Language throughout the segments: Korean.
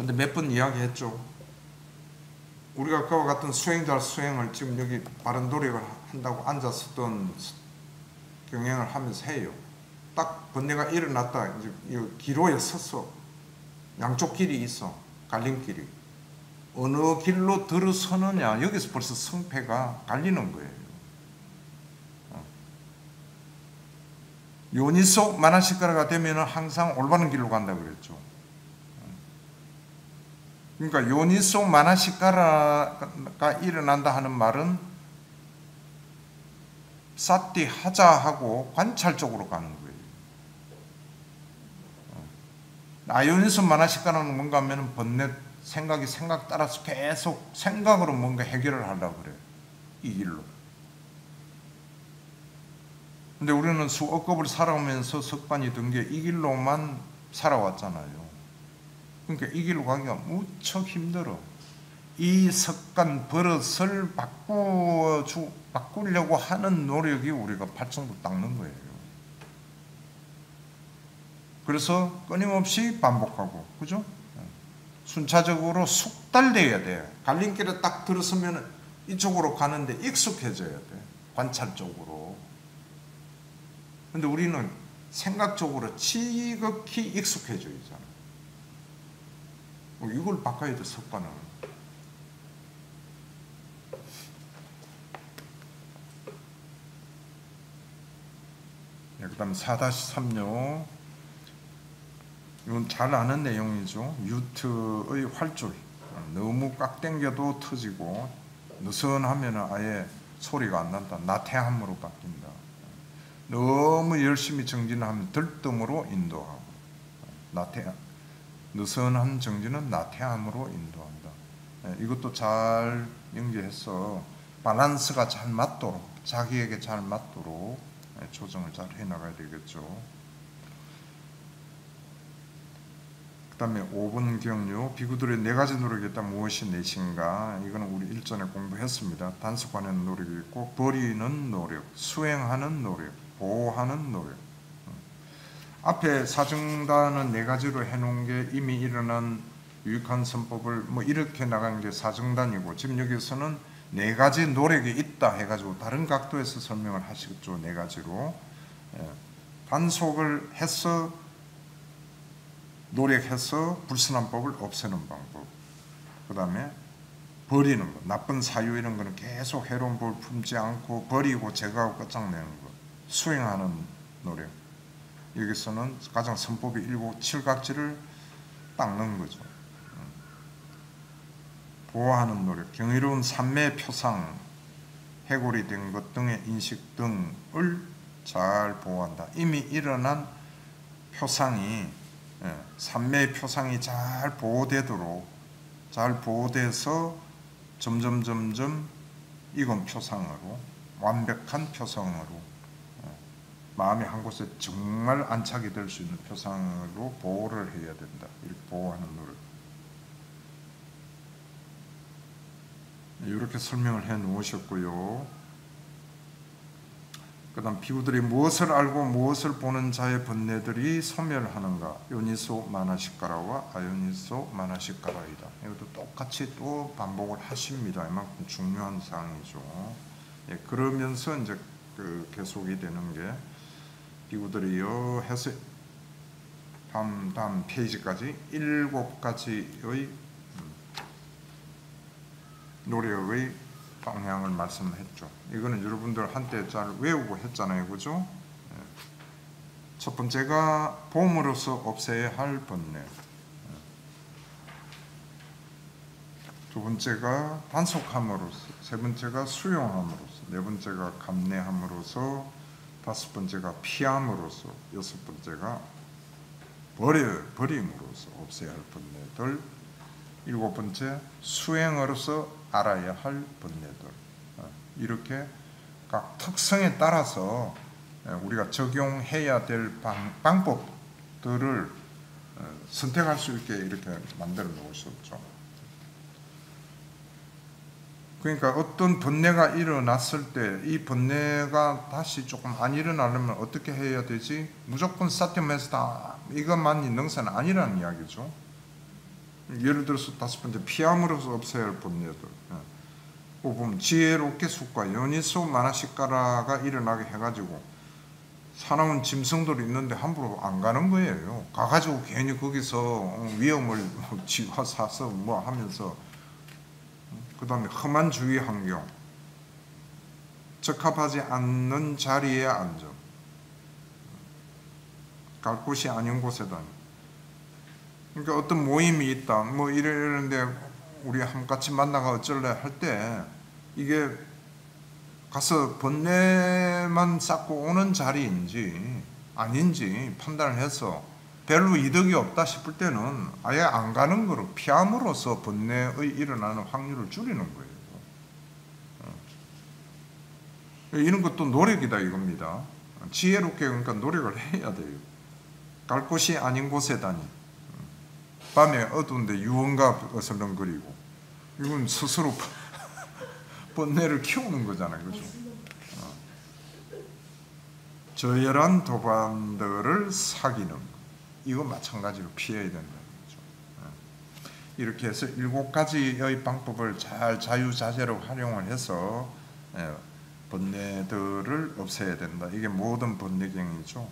근데 몇 번 이야기했죠. 우리가 그와 같은 수행자 수행을 지금 여기 바른 노력을 한다고 앉았었던 경영을 하면서 해요. 딱 번뇌가 일어났다. 이제 기로에 섰어. 양쪽 길이 있어. 갈림길이. 어느 길로 들어서느냐. 여기서 벌써 성패가 갈리는 거예요. 요니소 마나시카라가 되면 항상 올바른 길로 간다 그랬죠. 그러니까 요니소 마나시카라가 일어난다 하는 말은 사티 하자하고 관찰적으로 가는 거예요. 아요니소 마나시카라는 뭔가 하면 번뇌 생각이 생각 따라서 계속 생각으로 뭔가 해결을 하려고 그래요. 이 길로. 근데 우리는 수억 겁을 살아오면서 습관이 든 게 이 길로만 살아왔잖아요. 그러니까 이 길로 가기가 무척 힘들어. 이 습관 버릇을 바꾸려고 하는 노력이 우리가 발전도 닦는 거예요. 그래서 끊임없이 반복하고, 그죠? 순차적으로 숙달돼야 돼. 갈림길에 딱 들어서면 이쪽으로 가는데 익숙해져야 돼. 관찰적으로. 근데 우리는 생각적으로 지극히 익숙해져 있잖아. 이걸 바꿔야 돼, 습관을. 그 다음 4-3요. 이건 잘 아는 내용이죠. 유트의 활줄. 너무 꽉 당겨도 터지고 느슨하면 아예 소리가 안 난다. 나태함으로 바뀐다. 너무 열심히 정진하면 들뜸으로 인도하고, 느슨한 정진은 나태함으로 인도한다. 이것도 잘 연계해서 밸런스가 잘 맞도록, 자기에게 잘 맞도록 조정을 잘 해나가야 되겠죠. 그 다음에 5번 경유. 비구들의 4가지 노력이 있다. 무엇이 넷인가? 이거는 우리 일전에 공부했습니다. 단속하는 노력이 있고, 버리는 노력, 수행하는 노력, 보호하는 노력. 앞에 사정단은 4가지로 해놓은 게 이미 일어난 유익한 선법을 뭐 이렇게 나간 게 사정단이고, 지금 여기서는 4가지 노력이 있다 해가지고 다른 각도에서 설명을 하시겠죠. 4가지로 단속을 해서 노력해서 불순한 법을 없애는 방법, 그 다음에 버리는 것, 나쁜 사유 이런 거는 계속 해로운 법을 품지 않고 버리고 제거하고 끝장내는 것, 수행하는 노력. 여기서는 가장 선법이 7각지를 닦는 거죠. 보호하는 노력, 경이로운 삼매 표상, 해골이 된 것 등의 인식 등을 잘 보호한다. 이미 일어난 표상이, 삼매의 표상이 잘 보호되도록, 잘 보호돼서 점점 익은 표상으로, 완벽한 표상으로, 마음이 한 곳에 정말 안착이 될 수 있는 표상으로 보호를 해야 된다. 이렇게 보호하는 노력. 이렇게 설명을 해 놓으셨고요. 그 다음 비구들이 무엇을 알고 무엇을 보는 자의 번뇌들이 소멸하는가? 요니소 마나시카라와 아요니소 마나시카라이다. 이것도 똑같이 또 반복을 하십니다. 이만큼 중요한 사항이죠. 그러면서 이제 계속이 되는 게 비구들이요 해서 다음 페이지까지 7가지의 노력의 방향을 말씀했죠. 이거는 여러분들 한때 잘 외우고 했잖아요, 그죠? 첫 번째가 봄으로서 없애야 할 번뇌, 두 번째가 단속함으로써, 세 번째가 수용함으로써, 네 번째가 감내함으로써, 다섯 번째가 피함으로써, 여섯 번째가 버림으로써 없애야 할 번뇌들, 일곱 번째 수행으로서 알아야 할 번뇌들. 이렇게 각 특성에 따라서 우리가 적용해야 될 방법들을 선택할 수 있게 이렇게 만들어 놓으셨죠. 그러니까 어떤 번뇌가 일어났을 때 이 번뇌가 다시 조금 안 일어나려면 어떻게 해야 되지? 무조건 사티메스다 이것만이 능사는 아니라는 이야기죠. 예를 들어서 5번째 피함으로써 없애야 할 번뇌들. 보면 지혜롭게 숫과 연이소 마나시까라가 일어나게 해가지고 사나운 짐승들이 있는데 함부로 안 가는 거예요. 가가지고 괜히 거기서 위험을 지가 사서 뭐 하면서, 그 다음에 험한 주위 환경, 적합하지 않는 자리에 앉아 갈 곳이 아닌 곳에 다니. 그러니까 어떤 모임이 있다 뭐 이러는데 우리 같이 만나가 어쩔래 할 때 이게 가서 번뇌만 쌓고 오는 자리인지 아닌지 판단을 해서 별로 이득이 없다 싶을 때는 아예 안 가는 거로 피함으로써 번뇌의 일어나는 확률을 줄이는 거예요. 이런 것도 노력이다 이겁니다. 지혜롭게 그러니까 노력을 해야 돼요. 갈 곳이 아닌 곳에 다니. 밤에 어두운데 유언가 어슬렁거리고, 이건 스스로 번뇌를 키우는 거잖아요, 그죠? 저열한 도반들을 사귀는 거, 이거 마찬가지로 피해야 된다는 거죠. 이렇게 해서 7가지의 방법을 잘 자유자재로 활용을 해서 번뇌들을 없애야 된다. 이게 모든 번뇌경이죠.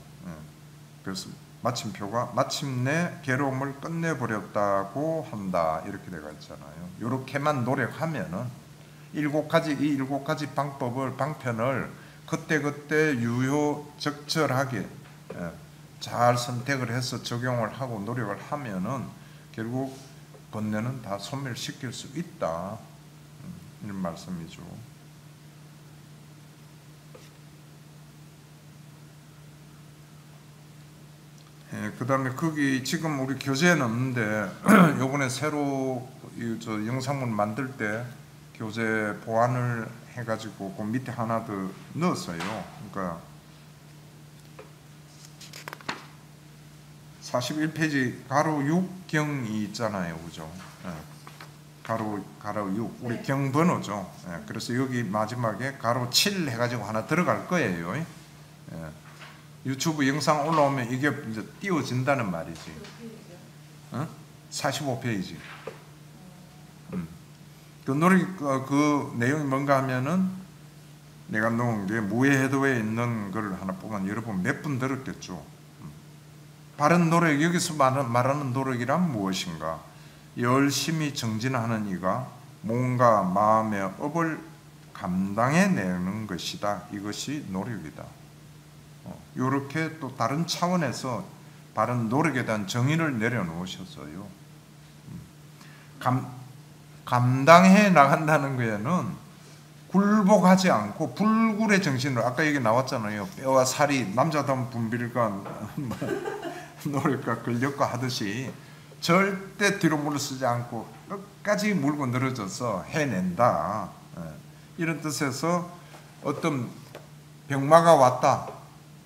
그래서 마침표가 마침내 괴로움을 끝내버렸다고 한다 이렇게 되어 있잖아요. 이렇게만 노력하면은 이 7가지 방편을 그때그때 유효적절하게 잘 선택을 해서 적용을 하고 노력을 하면은 결국 번뇌는 다 소멸시킬 수 있다, 이런 말씀이죠. 그 다음에 거기 지금 우리 교재는 없는데 요번에 새로 저 영상문 만들 때 교재 보완을 해가지고 그 밑에 하나 더 넣었어요. 그러니까 41페이지 가로 6경이 있잖아요, 그죠? 가로 6 우리 경번호죠. 그래서 여기 마지막에 가로 7 해가지고 하나 들어갈 거예요. 유튜브 영상 올라오면 이게 이제 띄워진다는 말이지. 45페이지. 그 내용이 뭔가 하면은 내가 놓은 게 무해해도에 있는 걸 하나 보면 여러분 몇 분 들었겠죠. 바른 노력, 여기서 말하는 노력이란 무엇인가? 열심히 정진하는 이가 몸과 마음의 업을 감당해내는 것이다. 이것이 노력이다. 이렇게 또 다른 차원에서 바른 노력에 대한 정의를 내려놓으셨어요. 감당해 나간다는 거에는 굴복하지 않고 불굴의 정신으로, 아까 얘기 나왔잖아요. 뼈와 살이 남자다운 분별과 노력과 근력과 하듯이 절대 뒤로 물러서지 않고 끝까지 물고 늘어져서 해낸다. 이런 뜻에서 어떤 병마가 왔다,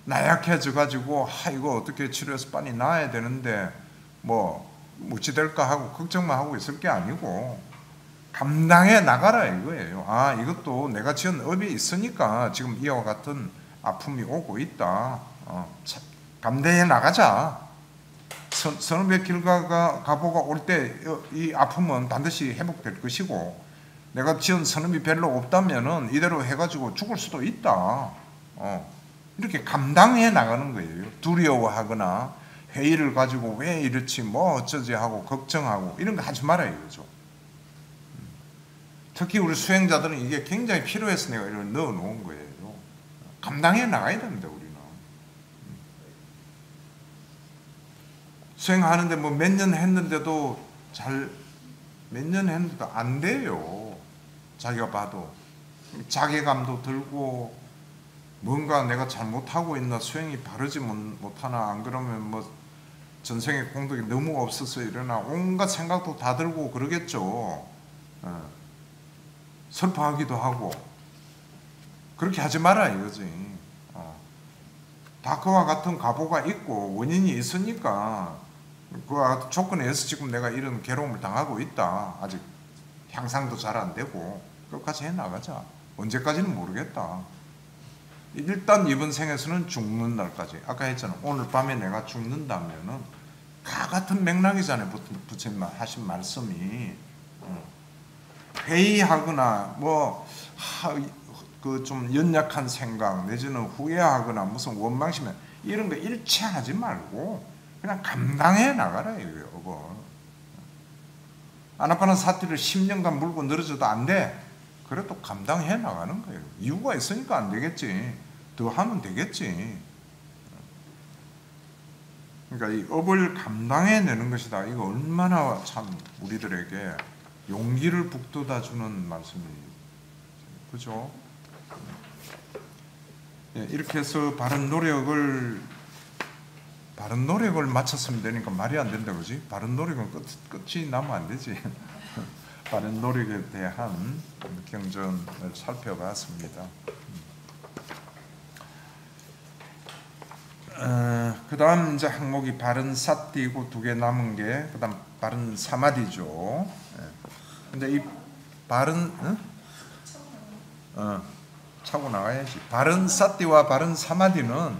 나약해져 가지고 이거 어떻게 치료해서 빨리 나아야 되는데 뭐 무치 될까 하고 걱정만 하고 있을 게 아니고 감당해 나가라 이거예요. 이것도 내가 지은 업이 있으니까 지금 이와 같은 아픔이 오고 있다. 감당해 나가자. 선업의 길가가 가보가 올 때 이 아픔은 반드시 회복될 것이고, 내가 지은 선업이 별로 없다면은 이대로 해가지고 죽을 수도 있다. 이렇게 감당해 나가는 거예요. 두려워하거나 회의를 가지고 왜 이렇지 뭐 어쩌지 하고 걱정하고 이런 거 하지 말아요, 이거죠. 특히 우리 수행자들은 이게 굉장히 필요해서 내가 이걸 넣어 놓은 거예요. 감당해 나가야 됩니다, 우리는. 수행하는데 뭐 몇 년 했는데도 몇 년 했는데도 안 돼요. 자기가 봐도 자괴감도 들고 뭔가 내가 잘못하고 있나, 수행이 바르지 못하나, 안 그러면 뭐 전생의 공덕이 너무 없어서 이러나, 온갖 생각도 다 들고 그러겠죠. 슬퍼하기도 하고. 그렇게 하지 마라 이거지. 다 그와 같은 가보가 있고 원인이 있으니까 그와 같은 조건에 의해서 지금 내가 이런 괴로움을 당하고 있다. 아직 향상도 잘 안 되고 끝까지 해나가자. 언제까지는 모르겠다. 일단 이번 생에서는 죽는 날까지, 아까 했잖아, 오늘 밤에 내가 죽는다면은 다 같은 맥락이잖아요. 부처님 하신 말씀이. 회의하거나 그 좀 연약한 생각 내지는 후회하거나 무슨 원망심면 이런 거 일체하지 말고 그냥 감당해 나가라 이거요. 아나파나사티를 10년간 물고 늘어져도 안 돼. 그래도 감당해 나가는 거예요. 이유가 있으니까 안 되겠지. 더 하면 되겠지. 그러니까 이 업을 감당해내는 것이다. 이거 얼마나 참 우리들에게 용기를 북돋아 주는 말씀이에요. 그죠? 이렇게 해서 바른 노력을 마쳤으면 되니까 말이 안 된다, 그지? 바른 노력은 끝이 나면 안 되지. 바른 노력에 대한 경전을 살펴봤습니다. 그 다음 이제 항목이 바른 사띠고 두 개 남은 게 그 다음 바른 사마디죠. 근데 이 바른 차고 나가야지. 바른 사띠와 바른 사마디는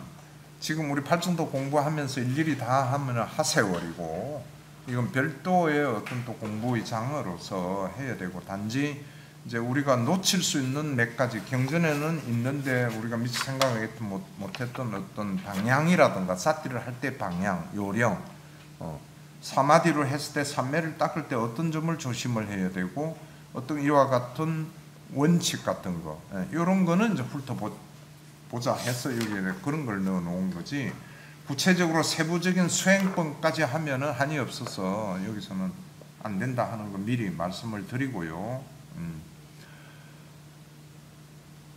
지금 우리 팔정도 공부하면서 일일이 다 하면 하세월이고 이건 별도의 어떤 또 공부의 장으로서 해야 되고 단지 이제 우리가 놓칠 수 있는 몇 가지 경전에는 있는데 우리가 미처 생각하지 못했던 어떤 방향이라든가 사띠를 할 때 방향, 요령, 사마디로 했을 때 삼매를 닦을 때 어떤 점을 조심을 해야 되고 어떤 이와 같은 원칙 같은 거 이런 거는 이제 훑어보자 해서 여기에 그런 걸 넣어놓은 거지 구체적으로 세부적인 수행법까지 하면은 한이 없어서 여기서는 안 된다 하는 거 미리 말씀을 드리고요.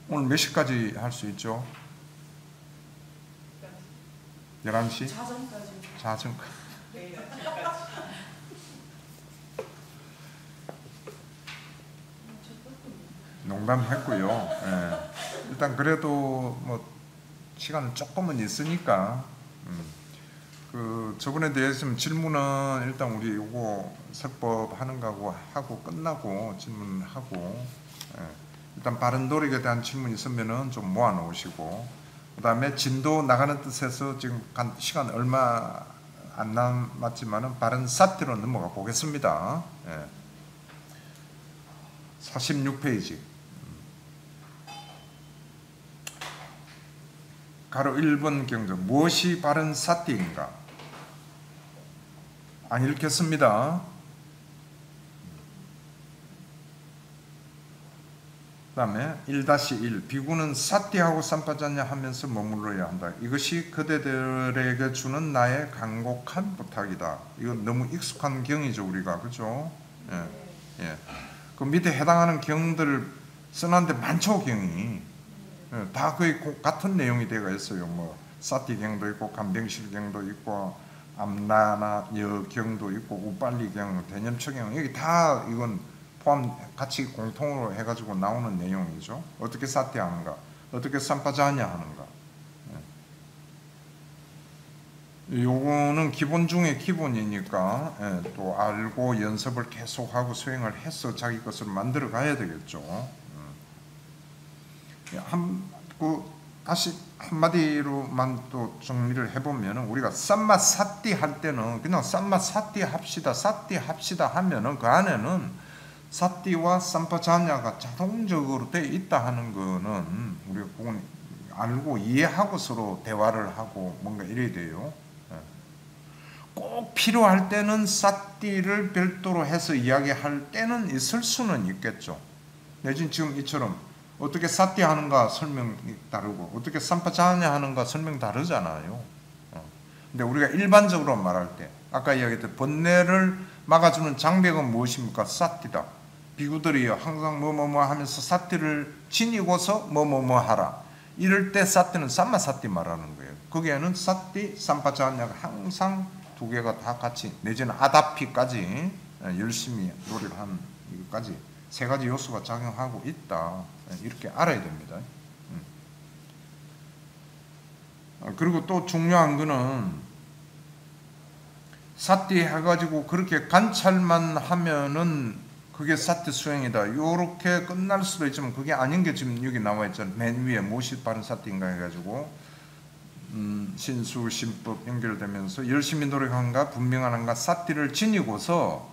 오늘 몇 시까지 할 수 있죠? 11시? 자정까지. 농담했고요. 일단 그래도 뭐 시간은 조금은 있으니까 그 저번에 대해서 질문은 일단 우리 요거 설법 하는 거하고 하고 끝나고 질문하고 일단 바른 노력에 대한 질문 있으면은 좀 모아 놓으시고 그 다음에 진도 나가는 뜻에서 지금 시간 얼마 안 남았지만은 바른 사티로 넘어가 보겠습니다. 46페이지. 가로 1번 경전. 무엇이 바른 사티인가? 안 읽겠습니다. 그 다음에 1-1 비구는 사티하고 삼파자냐 하면서 머물러야 한다. 이것이 그대들에게 주는 나의 간곡한 부탁이다. 이건 너무 익숙한 경이죠 우리가. 그죠? 그 밑에 해당하는 경들을 써놨는데 많죠 경이. 다 거의 같은 내용이 되어 있어요. 뭐 사티 경도 있고 간병실 경도 있고 암라나 여경도 있고 우빨리 경, 대념처 경 여기 다 이건 포함 같이 공통으로 해가지고 나오는 내용이죠. 어떻게 사티하는가, 어떻게 삼파자냐 하는가. 요거는 기본 중에 기본이니까 또 알고 연습을 계속하고 수행을 해서 자기 것을 만들어 가야 되겠죠. 다시 한마디로만 또 정리를 해보면 우리가 쌈마 사띠 할 때는 그냥 쌈마 사띠 합시다 하면은 그 안에는 사띠와 삼파자냐가 자동적으로 돼 있다 하는 거는 우리가 그건 알고 이해하고 서로 대화를 하고 뭔가 이래야 돼요. 꼭 필요할 때는 사띠를 별도로 해서 이야기할 때는 있을 수는 있겠죠. 내지는 지금 이처럼 어떻게 사띠 하는가 설명이 다르고 어떻게 삼파자냐 하는가 설명 다르잖아요. 근데 우리가 일반적으로 말할 때 아까 이야기했던 번뇌를 막아주는 장벽은 무엇입니까? 사띠다. 비구들이 항상 뭐뭐뭐 하면서 사띠를 지니고서 뭐뭐뭐 하라. 이럴 때 사띠는 삼마사띠 말하는 거예요. 거기에는 사띠, 삼파자냐가 항상 두 개가 다 같이 내지는 아다피까지 열심히 노력한 이것까지 세 가지 요소가 작용하고 있다. 이렇게 알아야 됩니다. 그리고 또 중요한 거는 사띠 해가지고 그렇게 관찰만 하면은 그게 사띠 수행이다. 요렇게 끝날 수도 있지만 그게 아닌 게 지금 여기 나와 있잖아요. 맨 위에 무엇이 바른 사띠인가 해가지고 신수, 신법 연결되면서 열심히 노력한가 분명한가 사띠를 지니고서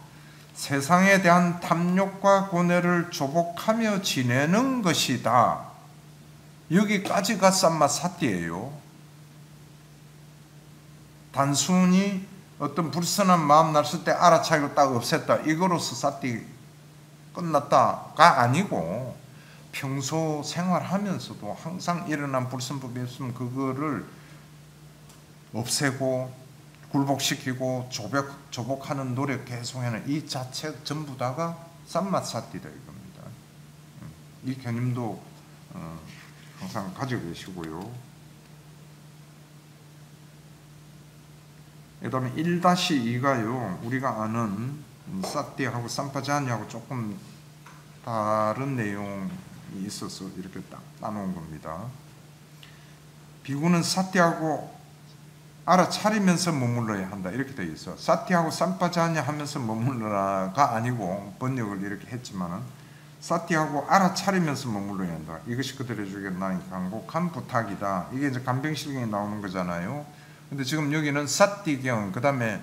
세상에 대한 탐욕과 고뇌를 조복하며 지내는 것이다. 여기까지가 쌈마사띠예요. 단순히 어떤 불선한 마음 났을 때 알아차리고 딱 없앴다, 이거로서 사띠 끝났다가 아니고, 평소 생활하면서도 항상 일어난 불선법이 있으면 그거를 없애고 굴복시키고 조복하는 노력 계속하는 이 자체 전부 다가 쌈마사띠다 이겁니다. 이 개념도 항상 가지고 계시고요. 그 다음에 1-2가요. 우리가 아는 사띠하고 삼파자니하고 조금 다른 내용이 있어서 이렇게 딱 따놓은 겁니다. 비구는 사띠하고 알아차리면서 머물러야 한다 이렇게 되어 있어. 사띠하고 삼파자니 하면서 머물러라가 아니고 번역을 이렇게 했지만은 사띠하고 알아차리면서 머물러야 한다. 이것이 그들의 주에게 나의 간곡한 부탁이다. 이게 이제 간병실경에 나오는 거잖아요. 근데 지금 여기는 사띠경, 그 다음에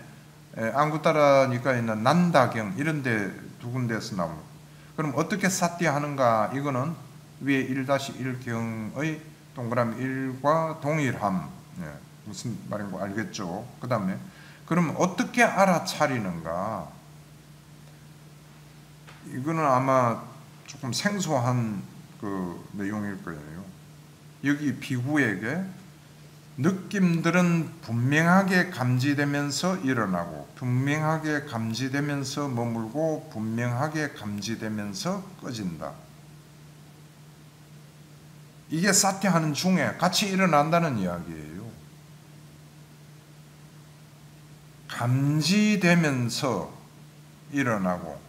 안구따라니까 있는 난다경 이런 데 두 군데에서 나옵니다. 그럼 어떻게 사띠하는가? 이거는 위에 1-1경의 동그라미 1과 동일함. 무슨 말인 거 알겠죠? 그 다음에 그럼 어떻게 알아차리는가? 이거는 아마 조금 생소한 그 내용일 거예요. 여기 비구에게 느낌들은 분명하게 감지되면서 일어나고 분명하게 감지되면서 머물고 분명하게 감지되면서 꺼진다. 이게 사띠하는 중에 같이 일어난다는 이야기예요. 감지되면서 일어나고,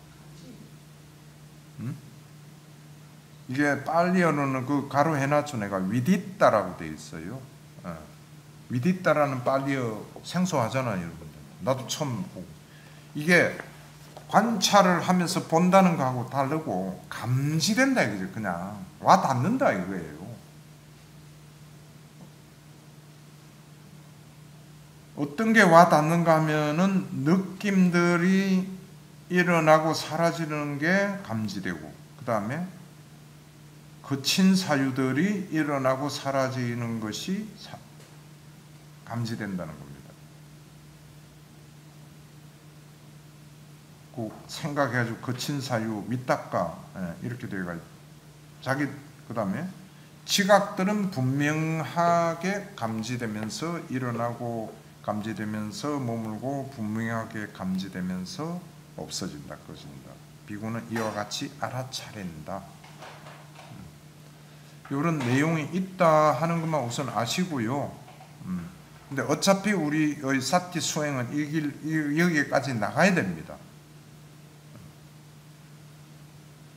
이게 빨리어는 그 가로 해놨죠. 내가 위디따라고 돼 있어요. 위디따라는 빨리어 생소하잖아요, 여러분들. 나도 처음 보고. 이게 관찰을 하면서 본다는 거하고 다르고 감지된다 이거죠. 그냥 와 닿는다 이거예요. 어떤 게 와 닿는가 하면은 느낌들이 일어나고 사라지는 게 감지되고, 그 다음에 거친 사유들이 일어나고 사라지는 것이 감지된다는 겁니다. 꼭 생각해가지고 거친 사유, 밑닦아 이렇게 되어가 자기, 그 다음에 지각들은 분명하게 감지되면서 일어나고 감지되면서 머물고 분명하게 감지되면서 없어진다, 꺼진다. 비구는 이와 같이 알아차린다. 이런 내용이 있다 하는 것만 우선 아시고요. 근데 어차피 우리의 사띠 수행은 여기까지 나가야 됩니다.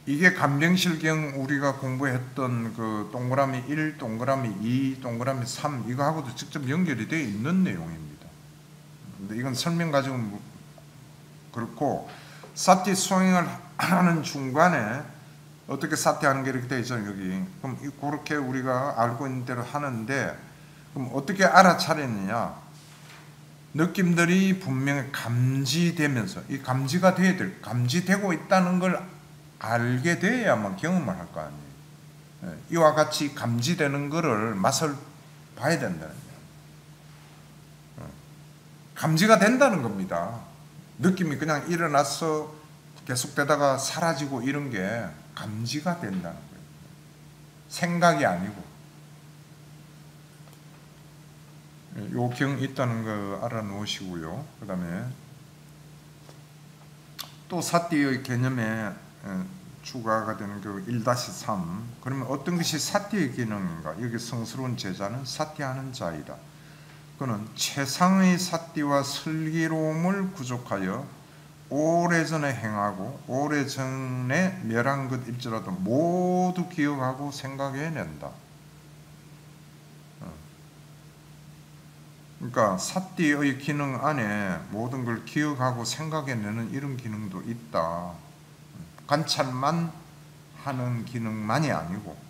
이게 간병실경 우리가 공부했던 그 동그라미 1, 동그라미 2, 동그라미 3 이거하고도 직접 연결이 되어 있는 내용입니다. 근데 이건 설명 가지고 그렇고, 사띠 수행을 하는 중간에 어떻게 사띠하는 게 이렇게 되어 있죠, 여기. 그럼 그렇게 우리가 알고 있는 대로 하는데, 그럼 어떻게 알아차리느냐? 느낌들이 분명히 감지되면서, 이 감지가 돼야 될, 감지되고 있다는 걸 알게 돼야만 경험을 할 거 아니에요. 이와 같이 감지되는 거를 맛을 봐야 된다는 거예요. 감지가 된다는 겁니다. 느낌이 그냥 일어나서 계속되다가 사라지고 이런 게 감지가 된다는 거예요. 생각이 아니고. 요 경 있다는 거 알아놓으시고요. 그 다음에 또 사띠의 개념에 추가가 되는 그 1-3. 그러면 어떤 것이 사띠의 기능인가? 여기 성스러운 제자는 사띠하는 자이다. 그는 최상의 사띠와 슬기로움을 구족하여 오래전에 행하고 오래전에 멸한 것일지라도 모두 기억하고 생각해낸다. 그러니까 사띠의 기능 안에 모든 걸 기억하고 생각해내는 이런 기능도 있다. 관찰만 하는 기능만이 아니고.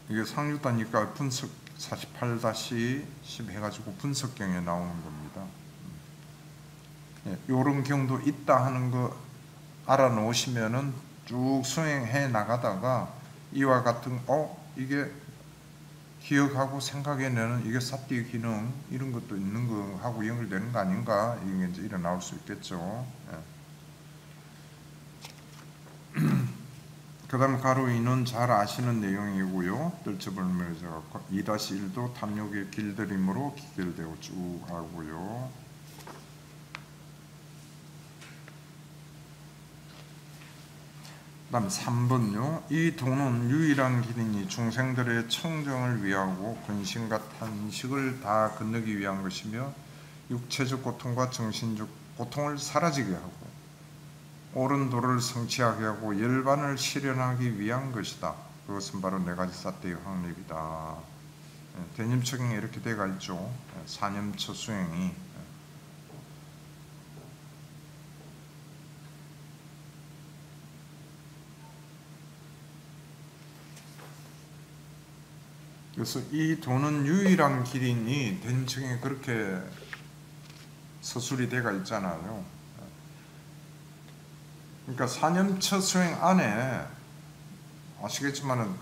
이게 상류다니까 분석 48-10 해가지고 분석경에 나오는 겁니다. 이런 경도 있다 하는 거 알아놓으시면은 쭉 수행해 나가다가 이와 같은 이게 기억하고 생각해내는 이게 사띠의 기능 이런 것도 있는 거하고 연결되는 거 아닌가 이게 이제 일어나올 수 있겠죠. 그 다음 가로 2는 잘 아시는 내용이고요. 뜰채불멸자 2-1도 탐욕의 길들임으로 기결되고 쭉 하고요. 그 다음 3번요. 이 도는 유일한 길이니 중생들의 청정을 위하고 근심과 탄식을 다 건너기 위한 것이며 육체적 고통과 정신적 고통을 사라지게 하고 옳은 도를 성취하게 하고 열반을 실현하기 위한 것이다. 그것은 바로 네 가지 사띠의 확립이다. 대념척행에 이렇게 되어 있죠. 사념처 수행이. 그래서 이 도는 유일한 길이니 대념척행에 그렇게 서술이 되어 있잖아요. 그러니까 사념처 수행 안에 아시겠지만은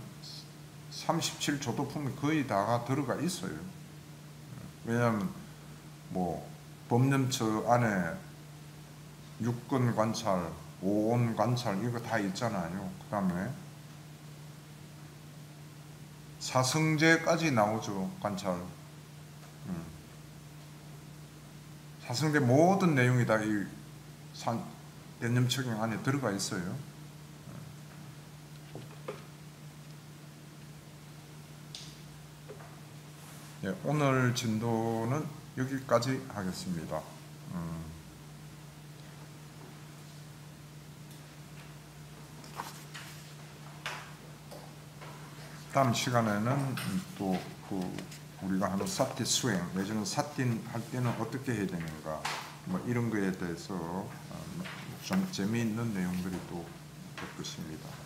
37조도품이 거의 다가 들어가 있어요. 왜냐하면 뭐 법념처 안에 육근 관찰, 오온 관찰 이거 다 있잖아요. 그 다음에 사성제까지 나오죠. 관찰. 사성제 모든 내용이 다 이 대념척행 안에 들어가 있어요. 오늘 진도는 여기까지 하겠습니다. 다음 시간에는 또 우리가 하는 사띠 수행 내지는 사띠 할 때는 어떻게 해야 되는가 뭐 이런 거에 대해서 좀 재미있는 내용들이 또 될 것입니다.